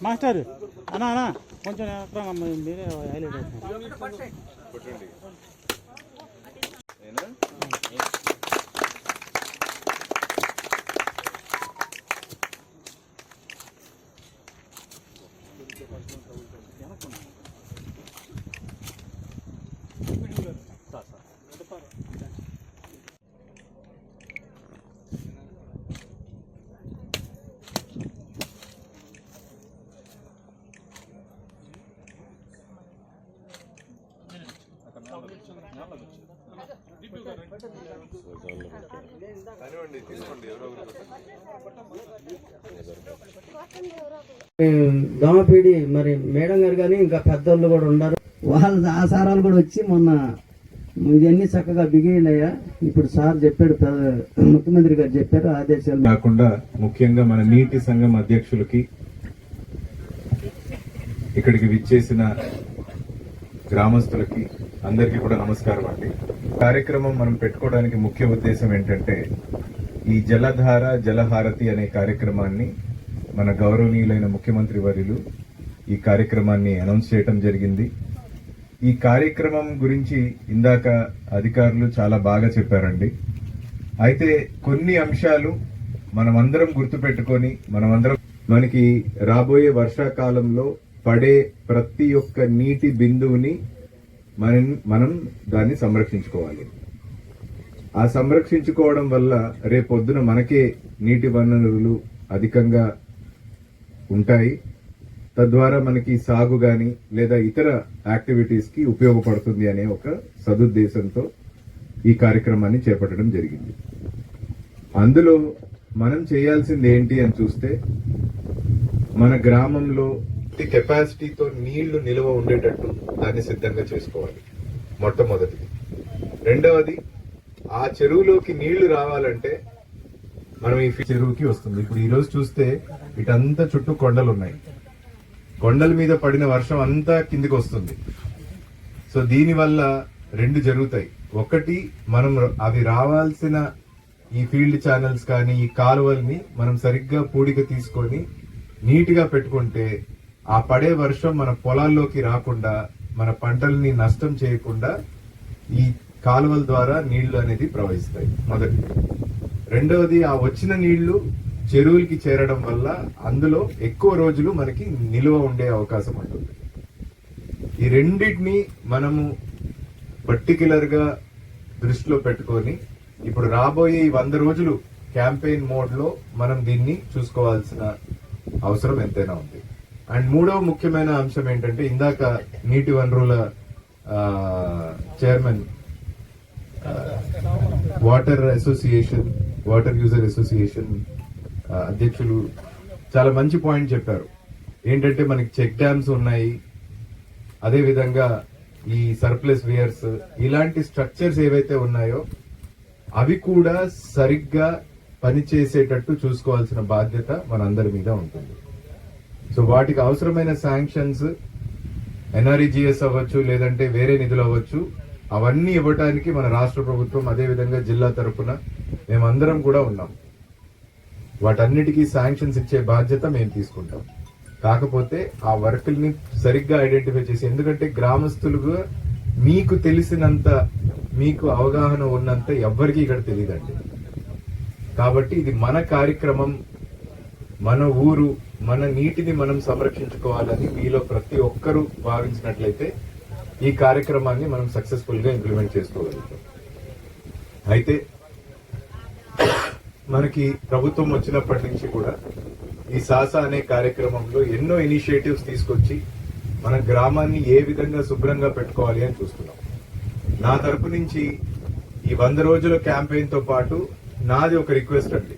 Master అన్నా అన్నా కొంచెం మీరే హైలైట్ దోమపీడి మరి మేడం గారు కానీ ఇంకా పెద్దోళ్ళు కూడా ఉన్నారు. వాళ్ళ ఆసారాలు కూడా వచ్చి మొన్న ఇవన్నీ చక్కగా బిగినాయా. ఇప్పుడు సార్ చెప్పాడు, ముఖ్యమంత్రి గారు చెప్పారు ఆదేశాలు. కాకుండా ముఖ్యంగా మన నీటి సంఘం అధ్యక్షులకి, ఇక్కడికి విచ్చేసిన గ్రామస్తులకి అందరికీ కూడా నమస్కారం అండి. కార్యక్రమం మనం పెట్టుకోవడానికి ముఖ్య ఉద్దేశం ఏంటంటే ఈ జలధార జలహారతి అనే కార్యక్రమాన్ని మన గౌరవనీయులైన ముఖ్యమంత్రి వర్యులు ఈ కార్యక్రమాన్ని అనౌన్స్ చేయడం జరిగింది. ఈ కార్యక్రమం గురించి ఇందాక అధికారులు చాలా బాగా చెప్పారండి. అయితే కొన్ని అంశాలు మనమందరం గుర్తుపెట్టుకొని మనకి రాబోయే వర్షాకాలంలో పడే ప్రతి ఒక్క నీటి బిందువుని మనం దాన్ని సంరక్షించుకోవాలి. ఆ సంరక్షించుకోవడం వల్ల రేపొద్దున మనకే నీటి వనరులు అధికంగా ఉంటాయి. తద్వారా మనకి సాగు గాని లేదా ఇతర యాక్టివిటీస్ కి ఉపయోగపడుతుంది అనే ఒక సదుద్దేశంతో ఈ కార్యక్రమాన్ని చేపట్టడం జరిగింది. అందులో మనం చేయాల్సింది ఏంటి అని చూస్తే, మన గ్రామంలో కెపాసిటీతో నీళ్లు నిల్వ ఉండేటట్టు దాన్ని సిద్ధంగా చేసుకోవాలి మొట్టమొదటిది. రెండవది, ఆ చెరువులోకి నీళ్లు రావాలంటే మనం ఈ చెరువుకి వస్తుంది. ఇప్పుడు ఈ రోజు చూస్తే ఇటంతా చుట్టూ కొండలు ఉన్నాయి. కొండల మీద పడిన వర్షం అంతా కిందికి వస్తుంది. సో దీనివల్ల రెండు జరుగుతాయి. ఒకటి, మనం అవి రావాల్సిన ఈ ఫీల్డ్ ఛానల్స్ కానీ ఈ కాలువల్ని మనం సరిగ్గా పూడిక తీసుకొని నీట్ గా పెట్టుకుంటే ఆ పడే వర్షం మన పొలాల్లోకి రాకుండా, మన పంటల్ని నష్టం చేయకుండా ఈ కాలువల ద్వారా నీళ్లు అనేది ప్రవహిస్తాయి మొదటి. రెండవది, ఆ వచ్చిన నీళ్లు చెరువులకి చేరడం వల్ల అందులో ఎక్కువ రోజులు మనకి నిల్వ ఉండే అవకాశం ఉంటుంది. ఈ రెండింటిని మనము పర్టికులర్ గా దృష్టిలో పెట్టుకొని ఇప్పుడు రాబోయే 100 రోజులు క్యాంపెయిన్ మోడ్ లో మనం దీన్ని చూసుకోవాల్సిన అవసరం ఎంతైనా ఉంది. అండ్ మూడవ ముఖ్యమైన అంశం ఏంటంటే, ఇందాక నీటి వనరుల చైర్మన్, వాటర్ యూజర్ అసోసియేషన్ అధ్యక్షులు చాలా మంచి పాయింట్ చెప్పారు. ఏంటంటే మనకి చెక్ డ్యామ్స్ ఉన్నాయి, అదే విధంగా ఈ సర్ప్లస్ వేయర్స్, ఇలాంటి స్ట్రక్చర్స్ ఏవైతే ఉన్నాయో అవి కూడా సరిగ్గా పనిచేసేటట్టు చూసుకోవాల్సిన బాధ్యత మనందరి మీద ఉంటుంది. సో వాటికి అవసరమైన శాంక్షన్స్ ఎన్ఆర్ఈజీఎస్ అవ్వచ్చు, లేదంటే వేరే నిధులు అవ్వచ్చు, అవన్నీ ఇవ్వడానికి మన రాష్ట్ర ప్రభుత్వం అదేవిధంగా జిల్లా తరఫున మేమందరం కూడా ఉన్నాం. వాటన్నిటికీ శాంక్షన్స్ ఇచ్చే బాధ్యత మేము తీసుకుంటాం. కాకపోతే ఆ వర్క్ని సరిగ్గా ఐడెంటిఫై చేసి, ఎందుకంటే గ్రామస్తులుగా మీకు తెలిసినంత, మీకు అవగాహన ఉన్నంత ఎవ్వరికీ ఇక్కడ తెలియదండి. కాబట్టి ఇది మన కార్యక్రమం, మన ఊరు, మన నీటిని మనం సంరక్షించుకోవాలని మీలో ప్రతి ఒక్కరూ భావించినట్లయితే ఈ కార్యక్రమాన్ని మనం సక్సెస్ఫుల్ గా ఇంప్లిమెంట్ చేసుకోగలుగుతాం. అయితే మనకి ప్రభుత్వం వచ్చినప్పటి నుంచి కూడా ఈ సాసా అనే కార్యక్రమంలో ఎన్నో ఇనిషియేటివ్స్ తీసుకొచ్చి మన గ్రామాన్ని ఏ విధంగా శుభ్రంగా పెట్టుకోవాలి అని చూస్తున్నాం. నా తరపు నుంచి ఈ 100 రోజుల క్యాంపెయిన్ తో పాటు నాది ఒక రిక్వెస్ట్ అండి.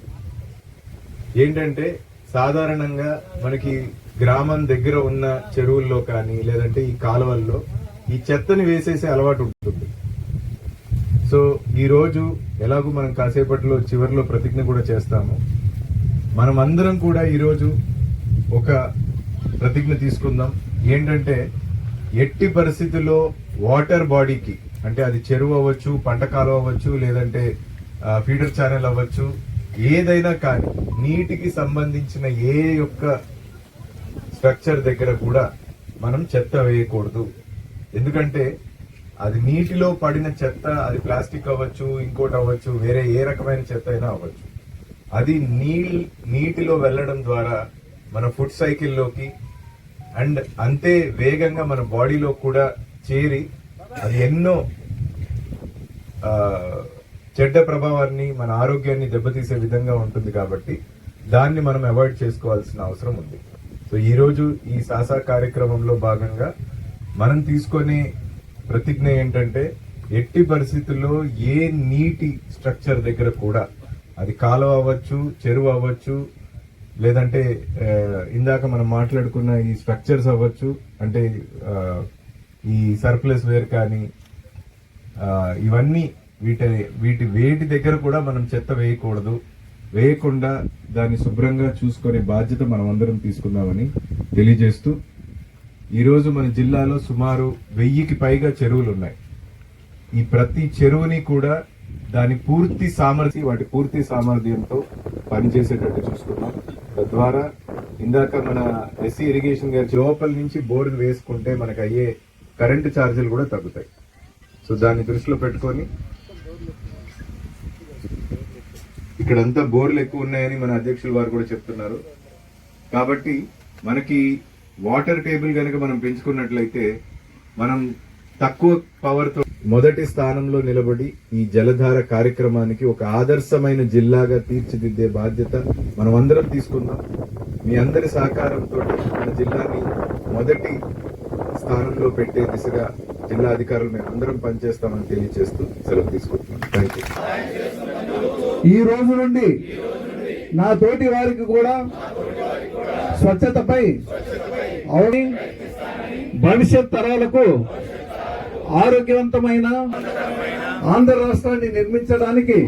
ఏంటంటే, సాధారణంగా మనకి గ్రామం దగ్గర ఉన్న చెరువుల్లో కానీ లేదంటే ఈ కాలువల్లో ఈ చెత్తని వేసేసే అలవాటు ఉంటుంది. సో ఈ రోజు ఎలాగూ మనం కాసేపట్లో చివరిలో ప్రతిజ్ఞ కూడా చేస్తాము. మనం అందరం కూడా ఈరోజు ఒక ప్రతిజ్ఞ తీసుకుందాం. ఏంటంటే, ఎట్టి పరిస్థితుల్లో వాటర్ బాడీకి, అంటే అది చెరువు అవ్వచ్చు, పంట కాలువ అవ్వచ్చు, లేదంటే ఫీడర్ ఛానల్ అవ్వచ్చు, ఏదైనా కానీ నీటికి సంబంధించిన ఏ యొక్క స్ట్రక్చర్ దగ్గర కూడా మనం చెత్త వేయకూడదు. ఎందుకంటే అది నీటిలో పడిన చెత్త, అది ప్లాస్టిక్ అవ్వచ్చు, ఇంకోటి అవ్వచ్చు, వేరే ఏ రకమైన చెత్త అయినా అవ్వచ్చు. అది నీటిలో వెళ్ళడం ద్వారా మన ఫుడ్ సైకిల్లోకి అండ్ అంతే వేగంగా మన బాడీలో కూడా చేరి అది ఎన్నో చెడ్డ ప్రభావాన్ని, మన ఆరోగ్యాన్ని దెబ్బతీసే విధంగా ఉంటుంది. కాబట్టి దాన్ని మనం అవాయిడ్ చేసుకోవాల్సిన అవసరం ఉంది. సో ఈ రోజు ఈ సాసా కార్యక్రమంలో భాగంగా మనం తీసుకునే ప్రతిజ్ఞ ఏంటంటే, ఎట్టి పరిస్థితుల్లో ఏ నీటి స్ట్రక్చర్ దగ్గర కూడా, అది కాలువ అవ్వచ్చు, చెరువు అవ్వచ్చు, లేదంటే ఇందాక మనం మాట్లాడుకున్న ఈ స్ట్రక్చర్స్ అవ్వచ్చు, అంటే ఈ సర్ప్లస్ వేర్ కానీ ఇవన్నీ వేటి దగ్గర కూడా మనం చెత్త వేయకూడదు. వేయకుండా దాన్ని శుభ్రంగా చూసుకునే బాధ్యత మనం అందరం తీసుకుందామని తెలియజేస్తూ, ఈరోజు మన జిల్లాలో సుమారు 1000కి పైగా చెరువులు ఉన్నాయి. ఈ ప్రతి చెరువుని కూడా వాటి పూర్తి సామర్థ్యంతో పనిచేసేటట్టు చూసుకున్నాం. తద్వారా ఇందాక మన ఎస్సీ ఇరిగేషన్ గారి లోపల నుంచి బోర్డు వేసుకుంటే మనకు అయ్యే కరెంటు ఛార్జీలు కూడా తగ్గుతాయి. సో దాన్ని దృష్టిలో పెట్టుకొని ఇక్కడంతా బోర్లు ఎక్కువ ఉన్నాయని మన అధ్యక్షులు వారు కూడా చెప్తున్నారు. కాబట్టి మనకి వాటర్ టేబుల్ కనుక మనం పెంచుకున్నట్లయితే మనం తక్కువ పవర్ తో మొదటి స్థానంలో నిలబడి ఈ జలధార కార్యక్రమానికి ఒక ఆదర్శమైన జిల్లాగా తీర్చిదిద్దే బాధ్యత మనం అందరం తీసుకుందాం. మీ అందరి సహకారంతో మన జిల్లాని మొదటి స్థానంలో పెట్టే దిశగా జిల్లా అధికారులు మేము అందరం పనిచేస్తామని తెలియజేస్తూ సెలవు తీసుకుంటున్నాం. Thank you. ఈ రోజు నుండి నా తోటి వారికి కూడా స్వచ్ఛతపై అవుని భవిష్యత్ తరాలకు ఆరోగ్యవంతమైన ఆంధ్ర రాష్ట్రాన్ని నిర్మించడానికి